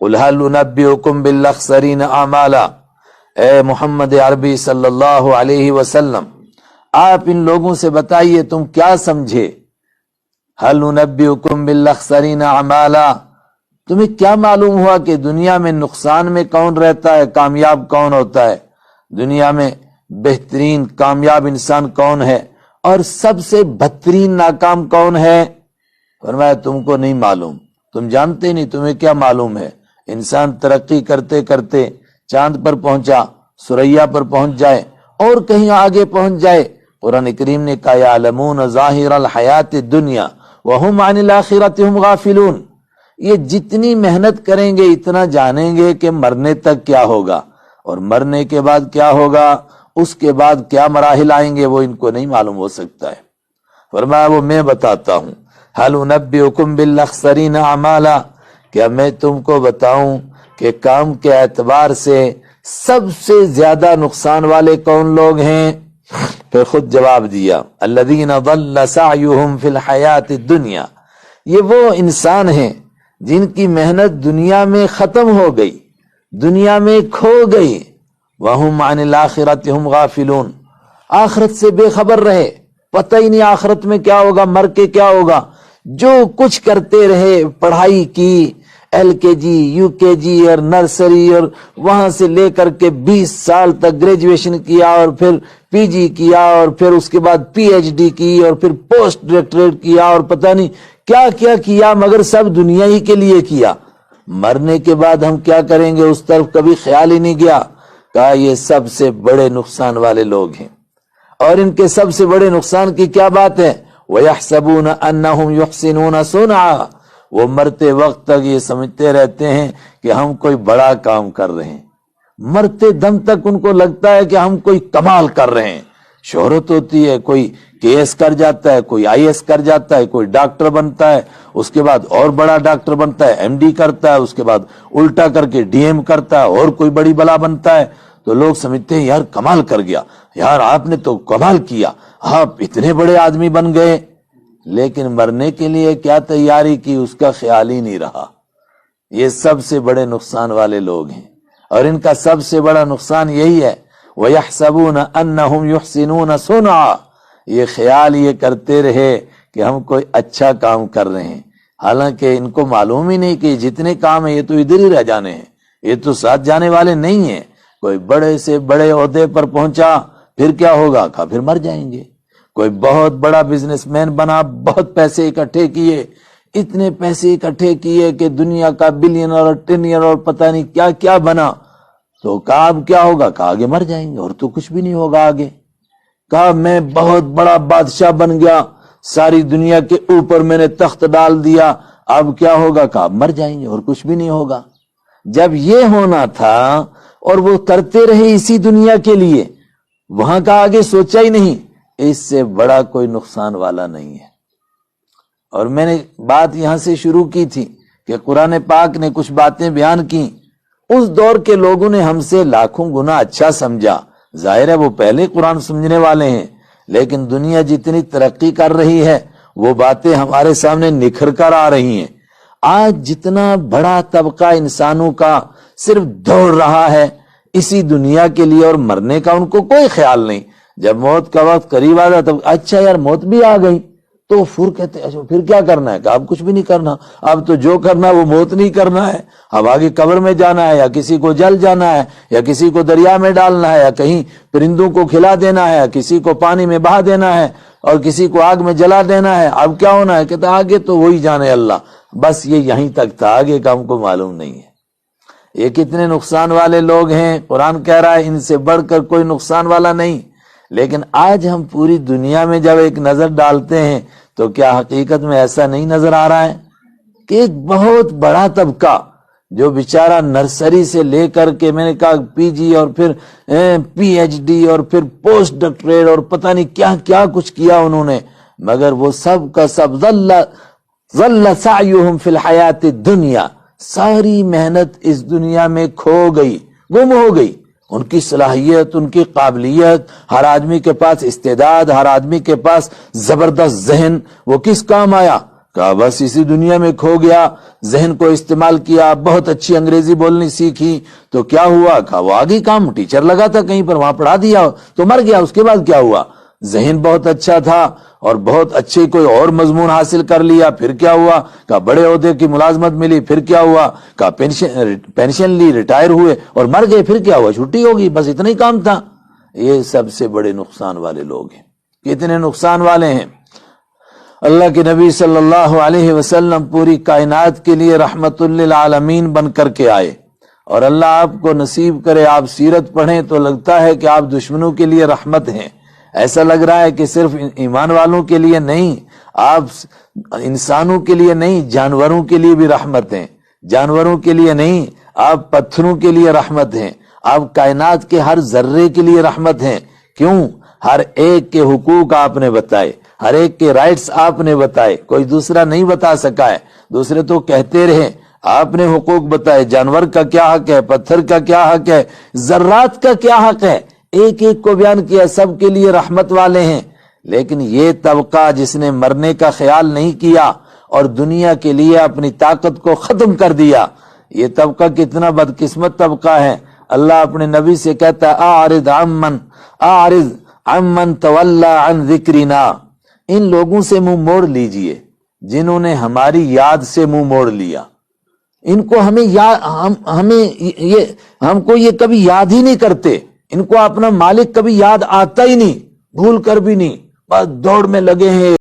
قل هل انبئکم بالاخسرین اعمالا، اے محمد عربی صلی اللہ علیہ وسلم آپ ان لوگوں سے بتائیے تم کیا سمجھے، هل انبئکم بالاخسرین اعمالا، تمہیں کیا معلوم ہوا کہ دنیا میں نقصان میں کون رہتا ہے، کامیاب کون ہوتا ہے، دنیا میں بہترین کامیاب انسان کون ہے اور سب سے بدترین ناکام کون ہے؟ فرمایا تم کو نہیں معلوم، تم جانتے نہیں، تمہیں کیا معلوم ہے۔ انسان ترقی کرتے کرتے چاند پر پہنچا، سریا پر پہنچ جائے اور کہیں آگے پہنچ جائے، قرآن کریم نے کہا یعلمون ظاہر الحیات الدنیا وہم عن الآخرۃ ہم غافلون، یہ جتنی محنت کریں گے اتنا جانیں گے کہ مرنے تک کیا ہوگا اور مرنے کے بعد کیا ہوگا، اس کے بعد کیا مراحل آئیں گے وہ ان کو نہیں معلوم ہو سکتا ہے۔ فرمایا وہ میں بتاتا ہوں، هل انبئکم بالاخسرین اعمالا، کیا میں تم کو بتاؤں کہ کام کے اعتبار سے سب سے زیادہ نقصان والے کون لوگ ہیں؟ پھر خود جواب دیا الذین ضل سعیہم فی الحیات الدنیا، یہ وہ انسان ہیں جن کی محنت دنیا میں ختم ہو گئی، دنیا میں کھو گئی، وہم عن الآخرۃ ہم غافلون، آخرت سے بے خبر رہے، پتہ ہی نہیں آخرت میں کیا ہوگا، مر کے کیا ہوگا، جو کچھ کرتے رہے، پڑھائی کی، ایل کے جی، یو کے جی اور نرسری، اور وہاں سے لے کر کے 20 سال تک گریجویشن کیا اور پھر پی جی کیا اور پھر اس کے بعد پی ایچ ڈی کی اور پھر پوسٹ ڈاکٹریٹ کیا اور پتہ نہیں کیا کیا کیا، مگر سب دنیا ہی کے لیے کیا۔ مرنے کے بعد ہم کیا کریں گے اس طرف کبھی خیال ہی نہیں گیا۔ کہا یہ سب سے بڑے نقصان والے لوگ ہیں، اور ان کے سب سے بڑے نقصان کی کیا بات ہے؟ وَيَحْسَبُونَ أَنَّهُمْ يُحْسِنُونَ صُنْعًا، وہ مرتے وقت تک یہ سمجھتے رہتے ہیں کہ ہم کوئی بڑا کام کر رہے ہیں، مرتے دم تک ان کو لگتا ہے کہ ہم کوئی کمال کر رہے ہیں، شہرت ہوتی ہے، کوئی کے ایس کر جاتا ہے، کوئی آئی ایس کر جاتا ہے، کوئی ڈاکٹر بنتا ہے، اس کے بعد اور بڑا ڈاکٹر بنتا ہے، ایم ڈی کرتا ہے، اس کے بعد الٹا کر کے ڈی ایم کرتا ہے اور کوئی بڑی بلا بنتا ہے، تو لوگ سمجھتے ہیں یار کمال کر گیا، یار آپ نے تو کمال کیا، آپ اتنے بڑے آدمی بن گئے، لیکن مرنے کے لیے کیا تیاری کی اس کا خیال ہی نہیں رہا۔ یہ سب سے بڑے نقصان والے لوگ ہیں، اور ان کا سب سے بڑا نقصان یہی ہے وَيَحْسَبُونَ أَنَّهُمْ يُحْسِنُونَ صُنْعًا، یہ خیال یہ کرتے رہے کہ ہم کوئی اچھا کام کر رہے ہیں، حالانکہ ان کو معلوم ہی نہیں کہ جتنے کام ہیں یہ تو ادھر ہی رہ جانے ہیں، یہ تو ساتھ جانے والے نہیں ہیں۔ کوئی بڑے سے بڑے عہدے پر پہنچا پھر کیا ہوگا؟ کہا پھر مر جائیں گے۔ کوئی بہت بڑا بزنس مین بنا، بہت پیسے اکٹھے کیے، اتنے پیسے اکٹھے کیے کہ دنیا کا بلینئر اور ٹریلینئر اور پتہ نہیں کیا کیا بنا، تو کہا اب کیا ہوگا؟ کہا آگے مر جائیں گے اور تو کچھ بھی نہیں ہوگا آگے۔ کہا میں بہت بڑا بادشاہ بن گیا، ساری دنیا کے اوپر میں نے تخت ڈال دیا، اب کیا ہوگا؟ کہا مر جائیں گے اور کچھ بھی نہیں ہوگا۔ جب یہ ہونا تھا اور وہ کرتے رہے اسی دنیا کے لیے، وہاں کا آگے سوچا ہی نہیں، اس سے بڑا کوئی نقصان والا نہیں ہے۔ اور میں نے بات یہاں سے شروع کی تھی کہ قرآن پاک نے کچھ باتیں بیان کی، اس دور کے لوگوں نے ہم سے لاکھوں گنا اچھا سمجھا، ظاہر ہے وہ پہلے قرآن سمجھنے والے ہیں، لیکن دنیا جتنی ترقی کر رہی ہے وہ باتیں ہمارے سامنے نکھر کر آ رہی ہیں۔ آج جتنا بڑا طبقہ انسانوں کا صرف دوڑ رہا ہے اسی دنیا کے لیے، اور مرنے کا ان کو کوئی خیال نہیں۔ جب موت کا وقت قریب آ جاتا اچھا یار موت بھی آ گئی، تو پھر کہتے اچھا پھر کیا کرنا ہے؟ کہ اب کچھ بھی نہیں کرنا، اب تو جو کرنا ہے وہ موت نہیں کرنا ہے، اب آگے قبر میں جانا ہے، یا کسی کو جل جانا ہے، یا کسی کو دریا میں ڈالنا ہے، یا کہیں پرندوں کو کھلا دینا ہے، یا کسی کو پانی میں بہا دینا ہے، اور کسی کو آگ میں جلا دینا ہے۔ اب کیا ہونا ہے؟ کہتے آگے تو وہی جانے اللہ، بس یہ یہیں تک تھا، آگے کا ہم کو معلوم نہیں ہے۔ یہ کتنے نقصان والے لوگ ہیں، قرآن کہہ رہا ہے ان سے بڑھ کر کوئی نقصان والا نہیں۔ لیکن آج ہم پوری دنیا میں جب ایک نظر ڈالتے ہیں تو کیا حقیقت میں ایسا نہیں نظر آ رہا ہے کہ ایک بہت بڑا طبقہ جو بیچارہ نرسری سے لے کر کے میں نے کہا پی جی اور پھر پی ایچ ڈی اور پھر پوسٹ ڈاکٹریٹ اور پتہ نہیں کیا کیا کچھ کیا انہوں نے، مگر وہ سب کا سب ظل سعیہم فی الحیات الدنیا، ساری محنت اس دنیا میں کھو گئی، گم ہو گئی۔ ان کی صلاحیت، ان کی قابلیت، ہر آدمی کے پاس استعداد، ہر آدمی کے پاس زبردست ذہن، وہ کس کام آیا؟ کہا بس اسی دنیا میں کھو گیا، ذہن کو استعمال کیا، بہت اچھی انگریزی بولنی سیکھی تو کیا ہوا؟ کہا وہ آگے کام ٹیچر لگا تھا کہیں پر، وہاں پڑھا دیا تو مر گیا، اس کے بعد کیا ہوا؟ ذہن بہت اچھا تھا اور بہت اچھے کوئی اور مضمون حاصل کر لیا، پھر کیا ہوا؟ کہا بڑے عہدے کی ملازمت ملی، پھر کیا ہوا؟ کہا پینشن لی، ریٹائر ہوئے اور مر گئے، پھر کیا ہوا؟ چھٹی ہوگی، بس اتنا ہی کام تھا۔ یہ سب سے بڑے نقصان والے لوگ ہیں۔ کتنے نقصان والے ہیں؟ اللہ کے نبی صلی اللہ علیہ وسلم پوری کائنات کے لیے رحمت للعالمین بن کر کے آئے، اور اللہ آپ کو نصیب کرے آپ سیرت پڑھیں تو لگتا ہے کہ آپ دشمنوں کے لیے رحمت ہیں۔ ایسا لگ رہا ہے کہ صرف ایمان والوں کے لیے نہیں، آپ انسانوں کے لیے نہیں، جانوروں کے لیے بھی رحمت ہیں، جانوروں کے لیے نہیں، آپ پتھروں کے لیے رحمت ہیں، آپ کائنات کے ہر ذرے کے لیے رحمت ہیں۔ کیوں؟ ہر ایک کے حقوق آپ نے بتائے، ہر ایک کے رائٹس آپ نے بتائے، کوئی دوسرا نہیں بتا سکا ہے، دوسرے تو کہتے رہے، آپ نے حقوق بتائے، جانور کا کیا حق ہے، پتھر کا کیا حق ہے، ذرات کا کیا حق ہے، ایک ایک کو بیان کیا، سب کے لیے رحمت والے ہیں۔ لیکن یہ طبقہ جس نے مرنے کا خیال نہیں کیا اور دنیا کے لیے اپنی طاقت کو ختم کر دیا، یہ طبقہ کتنا بدقسمت طبقہ ہے۔ اللہ اپنے نبی سے کہتا ہے اعرض عمن تولی عن ذکرنا، ان لوگوں سے منہ موڑ لیجئے جنہوں نے ہماری یاد سے منہ موڑ لیا۔ ان کو ہم کو یہ کبھی یاد ہی نہیں کرتے، ان کو اپنا مالک کبھی یاد آتا ہی نہیں، بھول کر بھی نہیں، بس دوڑ میں لگے ہیں